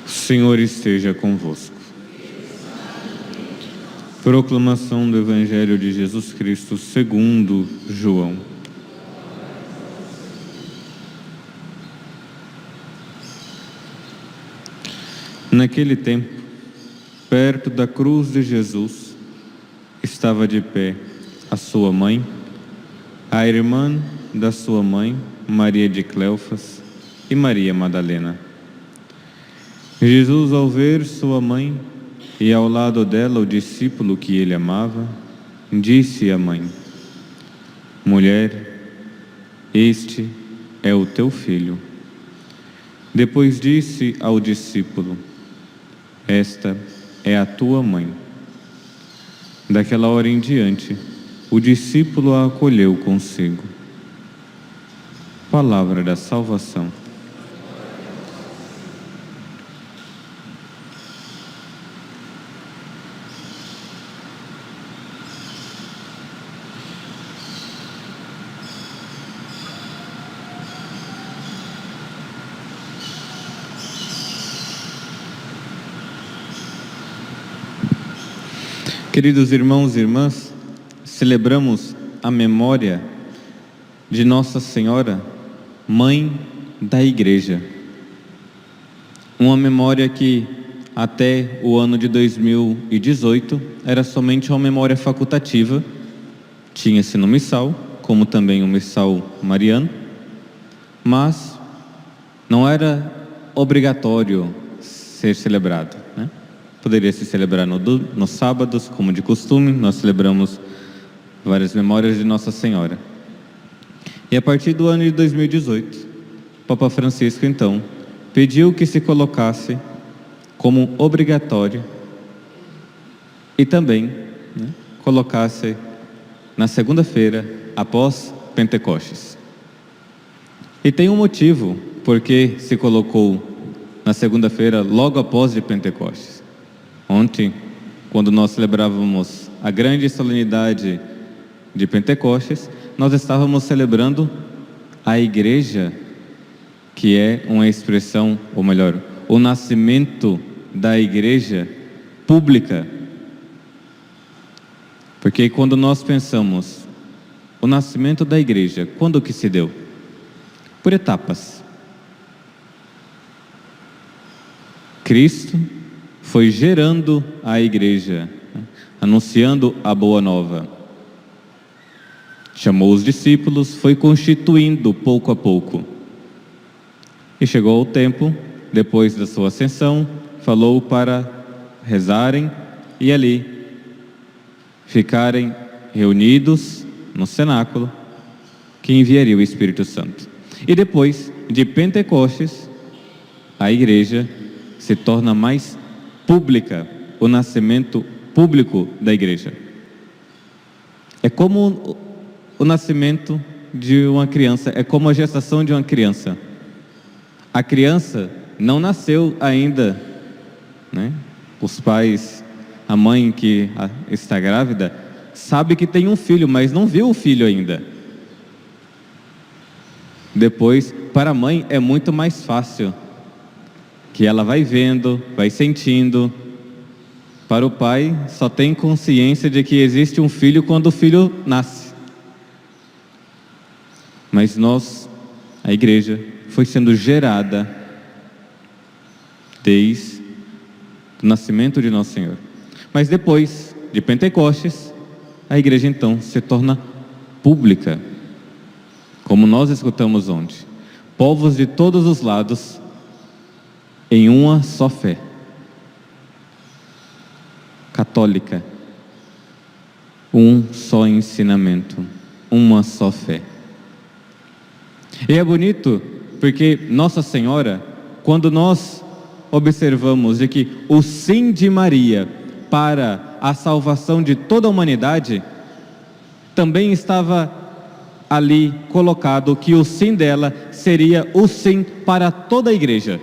O Senhor esteja convosco. Proclamação do Evangelho de Jesus Cristo segundo João. Naquele tempo, perto da cruz de Jesus, estava de pé a sua mãe, a irmã da sua mãe, Maria de Cleofas, e Maria Madalena. Jesus, ao ver sua mãe e ao lado dela o discípulo que ele amava, disse à mãe: Mulher, este é o teu filho. Depois disse ao discípulo: Esta é a tua mãe. Daquela hora em diante, o discípulo a acolheu consigo. Palavra da salvação. Queridos irmãos e irmãs, celebramos a memória de Nossa Senhora, Mãe da Igreja. Uma memória que até o ano de 2018 era somente uma memória facultativa, tinha-se no missal, como também o missal mariano, mas não era obrigatório ser celebrado, né? Poderia se celebrar nos sábados, como de costume. Nós celebramos várias memórias de Nossa Senhora. E a partir do ano de 2018, Papa Francisco, então, pediu que se colocasse como obrigatório e também, né, colocasse na segunda-feira, após Pentecostes. E tem um motivo porque se colocou na segunda-feira, logo após de Pentecostes. Ontem, quando nós celebrávamos a grande solenidade de Pentecostes, nós estávamos celebrando a Igreja, que é uma expressão, ou melhor, o nascimento da Igreja pública. Porque quando nós pensamos o nascimento da Igreja, quando que se deu? Por etapas. Cristo foi gerando a Igreja, anunciando a Boa Nova. Chamou os discípulos, foi constituindo pouco a pouco. E chegou o tempo, depois da sua ascensão, falou para rezarem e ali ficarem reunidos no cenáculo, que enviaria o Espírito Santo. E depois de Pentecostes, a Igreja se torna mais pública, o nascimento público da Igreja. É como o nascimento de uma criança, é como a gestação de uma criança. A criança não nasceu ainda, né? Os pais, a mãe que está grávida, sabe que tem um filho, mas não viu o filho ainda. Depois, para a mãe é muito mais fácil, que ela vai vendo, vai sentindo. Para o pai, só tem consciência de que existe um filho quando o filho nasce. Mas nós, a Igreja, foi sendo gerada desde o nascimento de Nosso Senhor. Mas depois de Pentecostes, a Igreja então se torna pública. Como nós escutamos ontem, povos de todos os lados em uma só fé católica, um só ensinamento, uma só fé. E é bonito porque Nossa Senhora, quando nós observamos de que o sim de Maria para a salvação de toda a humanidade, também estava ali colocado que o sim dela seria o sim para toda a Igreja.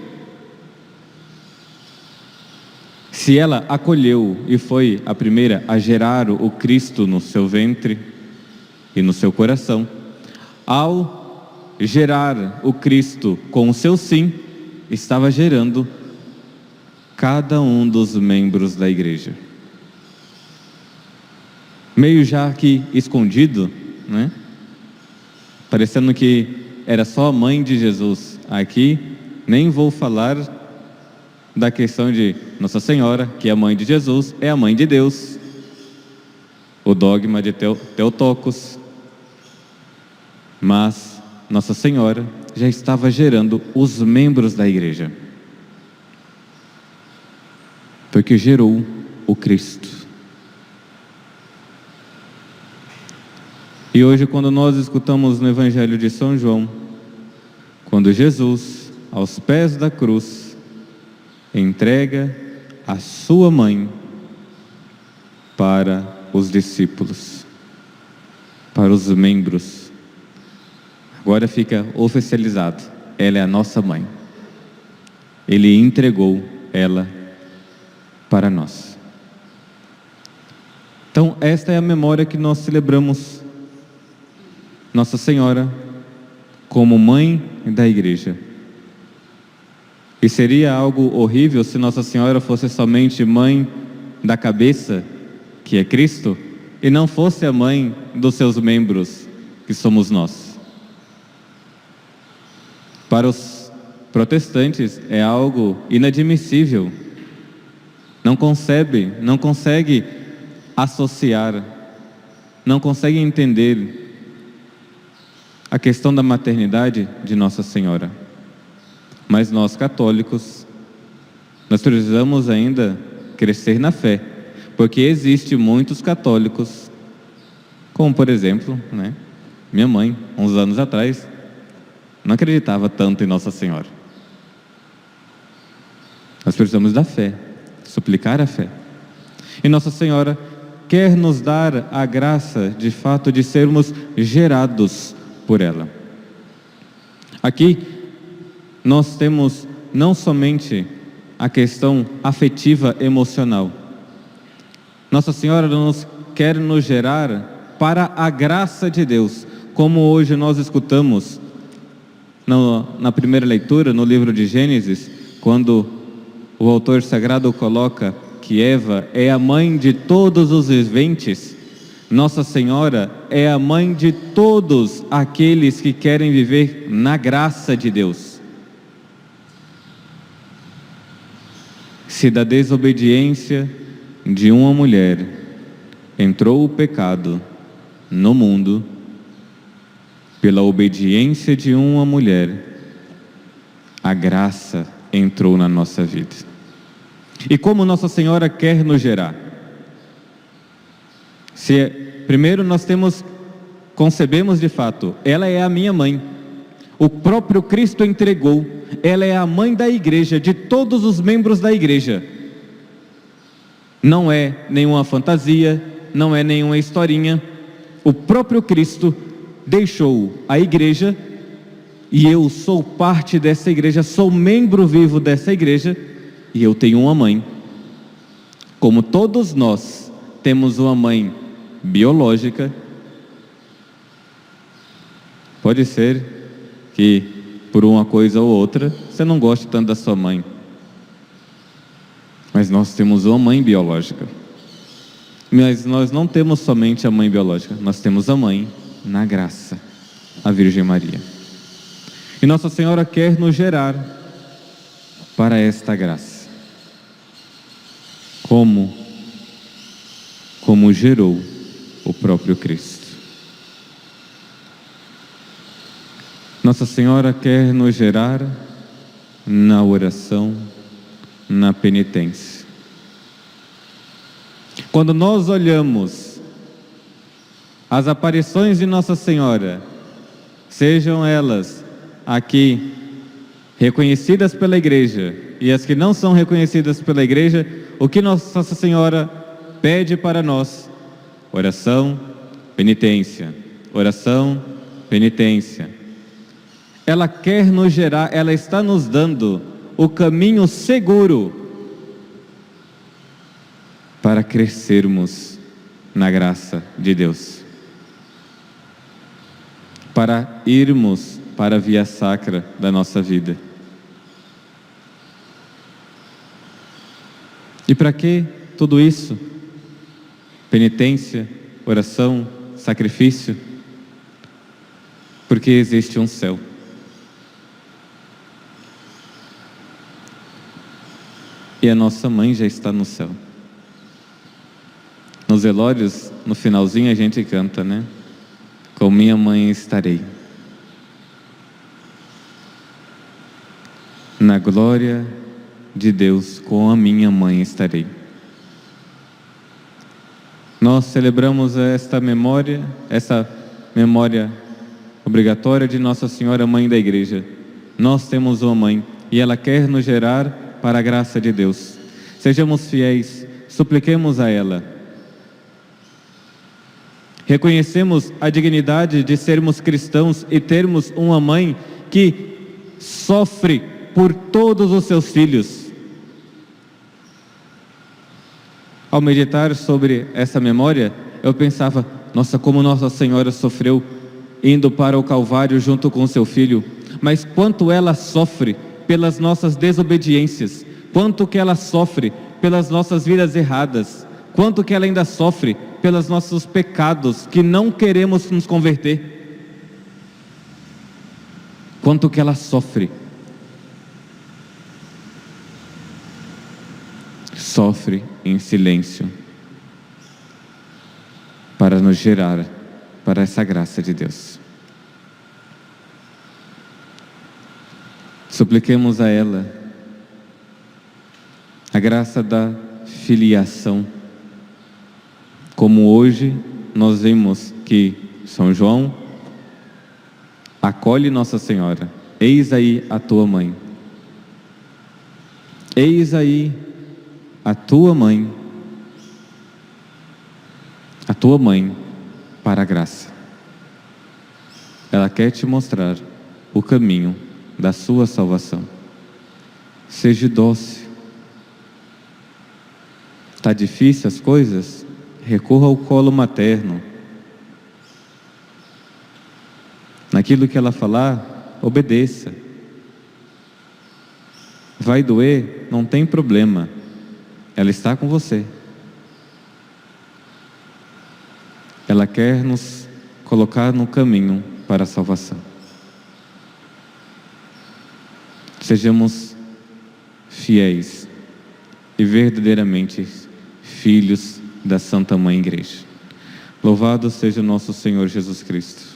Se ela acolheu e foi a primeira a gerar o Cristo no seu ventre e no seu coração, ao gerar o Cristo com o seu sim, estava gerando cada um dos membros da igreja. Meio já que escondido, né? Parecendo que era só a mãe de Jesus. Aqui nem vou falar da questão de Nossa Senhora, que é a mãe de Jesus, é a mãe de Deus. O dogma de Theotokos. Mas Nossa Senhora já estava gerando os membros da igreja. Porque gerou o Cristo. E hoje, quando nós escutamos no Evangelho de São João, quando Jesus, aos pés da cruz, entrega a sua mãe para os discípulos, para os membros, agora fica oficializado, ela é a nossa mãe. Ele entregou ela para nós. Então, esta é a memória que nós celebramos Nossa Senhora como mãe da igreja. E seria algo horrível se Nossa Senhora fosse somente mãe da cabeça, que é Cristo, e não fosse a mãe dos seus membros, que somos nós. Para os protestantes é algo inadmissível. Não consegue associar, não consegue entender a questão da maternidade de Nossa Senhora. Mas nós católicos, nós precisamos ainda crescer na fé, porque existem muitos católicos, como por exemplo, minha mãe, uns anos atrás, não acreditava tanto em Nossa Senhora. Nós precisamos da fé, suplicar a fé. E Nossa Senhora quer nos dar a graça, de fato, de sermos gerados por ela. Aqui nós temos não somente a questão afetiva emocional. Nossa Senhora quer nos gerar para a graça de Deus, como hoje nós escutamos na primeira leitura, no livro de Gênesis, quando o autor sagrado coloca que Eva é a mãe de todos os viventes. Nossa Senhora é a mãe de todos aqueles que querem viver na graça de Deus. Se da desobediência de uma mulher entrou o pecado no mundo, pela obediência de uma mulher, a graça entrou na nossa vida. E como Nossa Senhora quer nos gerar? Primeiro nós concebemos de fato, ela é a minha mãe. O próprio Cristo entregou, ela é a mãe da igreja, de todos os membros da igreja. Não é nenhuma fantasia, não é nenhuma historinha. O próprio Cristo deixou a igreja, e eu sou parte dessa igreja, sou membro vivo dessa igreja, e eu tenho uma mãe. Como todos nós temos uma mãe biológica, pode ser que por uma coisa ou outra você não goste tanto da sua mãe, mas nós temos uma mãe biológica. Mas nós não temos somente a mãe biológica, nós temos a mãe na graça, a Virgem Maria. E Nossa Senhora quer nos gerar para esta graça. Como gerou o próprio Cristo. Nossa Senhora quer nos gerar na oração, na penitência. Quando nós olhamos as aparições de Nossa Senhora, sejam elas aqui reconhecidas pela igreja e as que não são reconhecidas pela igreja, o que Nossa Senhora pede para nós? Oração, penitência. Oração, penitência. Ela quer nos gerar, ela está nos dando o caminho seguro para crescermos na graça de Deus, para irmos para a via sacra da nossa vida. E para que tudo isso? Penitência, oração, sacrifício? Porque existe um céu. E a nossa mãe já está no céu. Nos velórios, no finalzinho a gente canta, né? Com minha mãe estarei. Na glória de Deus, com a minha mãe estarei. Nós celebramos essa memória obrigatória de Nossa Senhora, Mãe da Igreja. Nós temos uma mãe e ela quer nos gerar para a graça de Deus. Sejamos fiéis, supliquemos a ela. Reconhecemos a dignidade de sermos cristãos e termos uma mãe que sofre por todos os seus filhos. Ao meditar sobre essa memória, eu pensava, nossa, como Nossa Senhora sofreu indo para o Calvário junto com seu filho, mas quanto ela sofre pelas nossas desobediências, quanto que ela sofre pelas nossas vidas erradas, quanto que ela ainda sofre pelos nossos pecados que não queremos nos converter, quanto que ela sofre em silêncio para nos gerar para essa graça de Deus. Supliquemos a ela a graça da filiação, como hoje nós vimos que São João acolhe Nossa Senhora. Eis aí a tua mãe. Eis aí a tua mãe para a graça. Ela quer te mostrar o caminho da sua salvação. Seja dócil. Está difícil as coisas? Recorra ao colo materno. Naquilo que ela falar, obedeça. Vai doer? Não tem problema. Ela está com você. Ela quer nos colocar no caminho para a salvação. Sejamos fiéis e verdadeiramente filhos da Santa Mãe Igreja. Louvado seja o nosso Senhor Jesus Cristo.